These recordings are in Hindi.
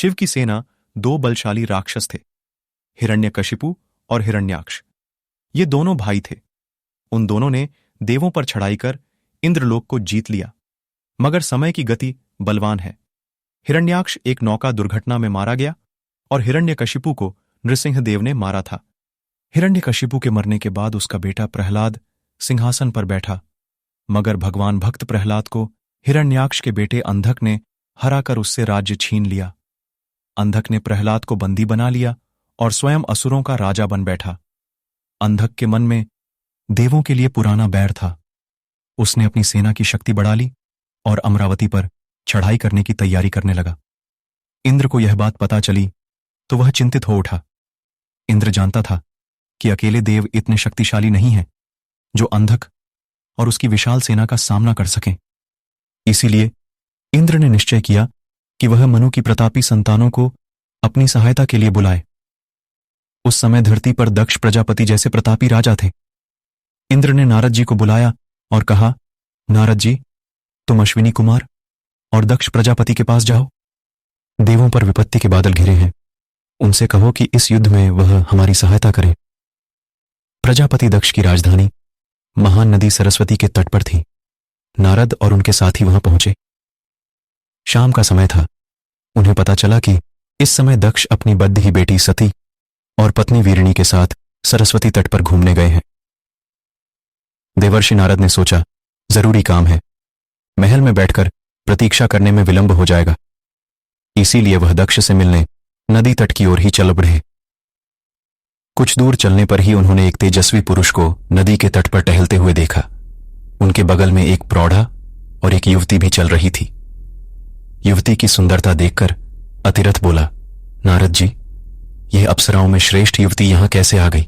शिव की सेना दो बलशाली राक्षस थे, हिरण्यकशिपु और हिरण्याक्ष। ये दोनों भाई थे। उन दोनों ने देवों पर चढ़ाई कर इंद्रलोक को जीत लिया, मगर समय की गति बलवान है। हिरण्याक्ष एक नौका दुर्घटना में मारा गया और हिरण्यकशिपु को नृसिंहदेव ने मारा था। हिरण्यकशिपु के मरने के बाद उसका बेटा प्रहलाद सिंहासन पर बैठा, मगर भगवान भक्त प्रहलाद को हिरण्याक्ष के बेटे अंधक ने हराकर उससे राज्य छीन लिया। अंधक ने प्रहलाद को बंदी बना लिया और स्वयं असुरों का राजा बन बैठा। अंधक के मन में देवों के लिए पुराना बैर था। उसने अपनी सेना की शक्ति बढ़ा ली और अमरावती पर चढ़ाई करने की तैयारी करने लगा। इंद्र को यह बात पता चली तो वह चिंतित हो उठा। इंद्र जानता था कि अकेले देव इतने शक्तिशाली नहीं हैं जो अंधक और उसकी विशाल सेना का सामना कर सकें। इसीलिए इंद्र ने निश्चय किया कि वह मनु की प्रतापी संतानों को अपनी सहायता के लिए बुलाए। उस समय धरती पर दक्ष प्रजापति जैसे प्रतापी राजा थे। इंद्र ने नारद जी को बुलाया और कहा, नारद जी, तुम अश्विनी कुमार और दक्ष प्रजापति के पास जाओ। देवों पर विपत्ति के बादल घिरे हैं। उनसे कहो कि इस युद्ध में वह हमारी सहायता करें। प्रजापति दक्ष की राजधानी महान नदी सरस्वती के तट पर थी। नारद और उनके साथी वहां पहुंचे। शाम का समय था। उन्हें पता चला कि इस समय दक्ष अपनी बद्ध बेटी सती और पत्नी वीरिणी के साथ सरस्वती तट पर घूमने गए हैं। देवर्षि नारद ने सोचा, जरूरी काम है, महल में बैठकर प्रतीक्षा करने में विलंब हो जाएगा। इसीलिए वह दक्ष से मिलने नदी तट की ओर ही चल बढ़े। कुछ दूर चलने पर ही उन्होंने एक तेजस्वी पुरुष को नदी के तट पर टहलते हुए देखा। उनके बगल में एक प्रौढ़ा और एक युवती भी चल रही थी। युवती की सुंदरता देखकर अतिरथ बोला, नारद जी, यह अप्सराओं में श्रेष्ठ युवती यहां कैसे आ गई?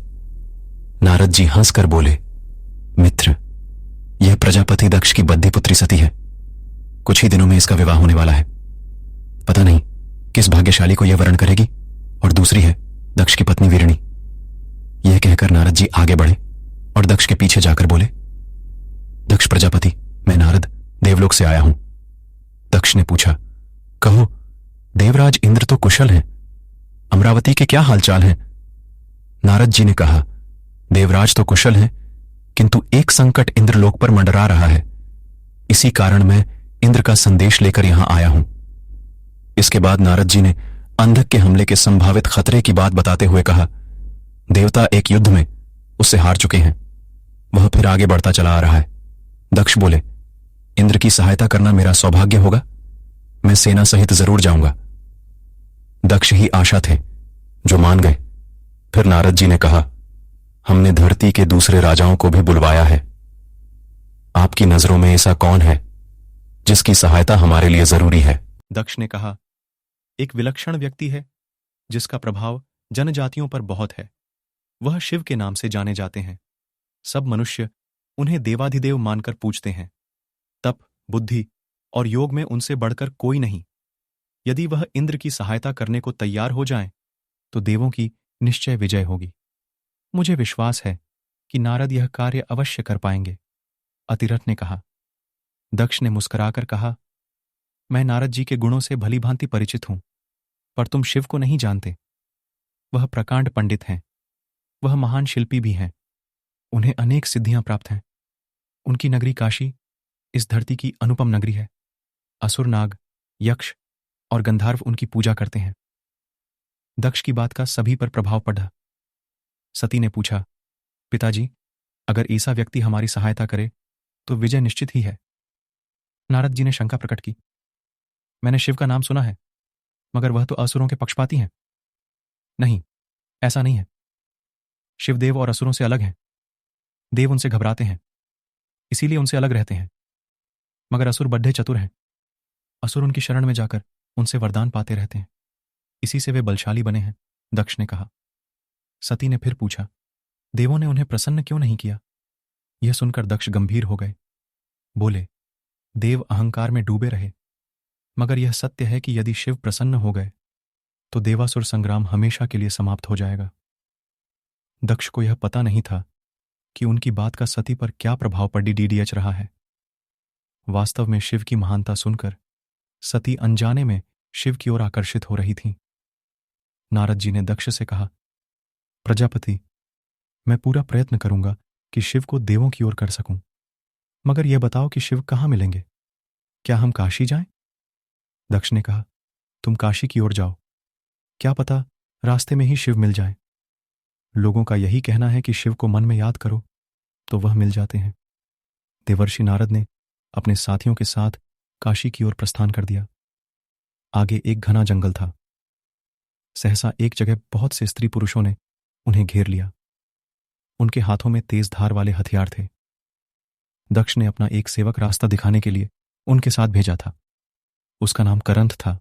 नारद जी हंसकर बोले, मित्र, यह प्रजापति दक्ष की बद्धी पुत्री सती है। कुछ ही दिनों में इसका विवाह होने वाला है। पता नहीं किस भाग्यशाली को यह वरण करेगी। और दूसरी है दक्ष की पत्नी वीरिणी। यह कहकर नारद जी आगे बढ़े और दक्ष के पीछे जाकर बोले, दक्ष प्रजापति, मैं नारद देवलोक से आया हूं। दक्ष ने पूछा, कहो, देवराज इंद्र तो कुशल हैं, अमरावती के क्या हालचाल हैं? नारद जी ने कहा, देवराज तो कुशल हैं, किंतु एक संकट इंद्रलोक पर मंडरा रहा है। इसी कारण मैं इंद्र का संदेश लेकर यहां आया हूं। इसके बाद नारद जी ने अंधक के हमले के संभावित खतरे की बात बताते हुए कहा, देवता एक युद्ध में उससे हार चुके हैं। वह फिर आगे बढ़ता चला आ रहा है। दक्ष बोले, इंद्र की सहायता करना मेरा सौभाग्य होगा। मैं सेना सहित जरूर जाऊंगा। दक्ष ही आशा थे जो मान गए। फिर नारद जी ने कहा, हमने धरती के दूसरे राजाओं को भी बुलवाया है। आपकी नजरों में ऐसा कौन है जिसकी सहायता हमारे लिए जरूरी है? दक्ष ने कहा, एक विलक्षण व्यक्ति है जिसका प्रभाव जनजातियों पर बहुत है। वह शिव के नाम से जाने जाते हैं। सब मनुष्य उन्हें देवाधिदेव मानकर पूजते हैं। तप, बुद्धि और योग में उनसे बढ़कर कोई नहीं। यदि वह इंद्र की सहायता करने को तैयार हो जाएं, तो देवों की निश्चय विजय होगी। मुझे विश्वास है कि नारद यह कार्य अवश्य कर पाएंगे। अतिरथ ने कहा। दक्ष ने मुस्कुराकर कहा, मैं नारद जी के गुणों से भली भांति परिचित हूं, पर तुम शिव को नहीं जानते। वह प्रकांड पंडित हैं। वह महान शिल्पी भी हैं। उन्हें अनेक सिद्धियां प्राप्त हैं। उनकी नगरी काशी इस धरती की अनुपम नगरी है। असुर, नाग, यक्ष और गंधर्व उनकी पूजा करते हैं। दक्ष की बात का सभी पर प्रभाव पड़ा। सती ने पूछा, पिताजी, अगर ऐसा व्यक्ति हमारी सहायता करे तो विजय निश्चित ही है। नारद जी ने शंका प्रकट की, मैंने शिव का नाम सुना है, मगर वह तो असुरों के पक्षपाती हैं। नहीं, ऐसा नहीं है। शिवदेव और असुरों से अलग हैं। देव उनसे घबराते हैं, इसीलिए उनसे अलग रहते हैं। मगर असुर बड्ढे चतुर हैं। असुर उनकी शरण में जाकर उनसे वरदान पाते रहते हैं। इसी से वे बलशाली बने हैं। दक्ष ने कहा। सती ने फिर पूछा, देवों ने उन्हें प्रसन्न क्यों नहीं किया? यह सुनकर दक्ष गंभीर हो गए। बोले, देव अहंकार में डूबे रहे, मगर यह सत्य है कि यदि शिव प्रसन्न हो गए तो देवासुर संग्राम हमेशा के लिए समाप्त हो जाएगा। दक्ष को यह पता नहीं था कि उनकी बात का सती पर क्या प्रभाव पड़ी डीडीएच रहा है। वास्तव में शिव की महानता सुनकर सती अनजाने में शिव की ओर आकर्षित हो रही थीं। नारद जी ने दक्ष से कहा, प्रजापति, मैं पूरा प्रयत्न करूंगा कि शिव को देवों की ओर कर सकूं, मगर यह बताओ कि शिव कहां मिलेंगे? क्या हम काशी जाएं? दक्ष ने कहा, तुम काशी की ओर जाओ, क्या पता रास्ते में ही शिव मिल जाए। लोगों का यही कहना है कि शिव को मन में याद करो तो वह मिल जाते हैं। देवर्षि नारद ने अपने साथियों के साथ काशी की ओर प्रस्थान कर दिया। आगे एक घना जंगल था। सहसा एक जगह बहुत से स्त्री पुरुषों ने उन्हें घेर लिया। उनके हाथों में तेज धार वाले हथियार थे। दक्ष ने अपना एक सेवक रास्ता दिखाने के लिए उनके साथ भेजा था। उसका नाम करंथ था।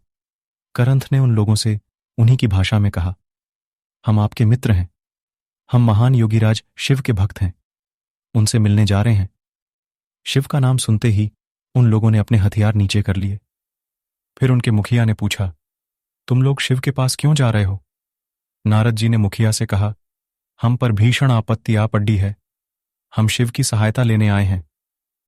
करंथ ने उन लोगों से उन्हीं की भाषा में कहा, हम आपके मित्र हैं। हम महान योगीराज शिव के भक्त हैं। उनसे मिलने जा रहे हैं। शिव का नाम सुनते ही उन लोगों ने अपने हथियार नीचे कर लिए। फिर उनके मुखिया ने पूछा, तुम लोग शिव के पास क्यों जा रहे हो? नारद जी ने मुखिया से कहा, हम पर भीषण आपत्ति आ पड़ी है। हम शिव की सहायता लेने आए हैं।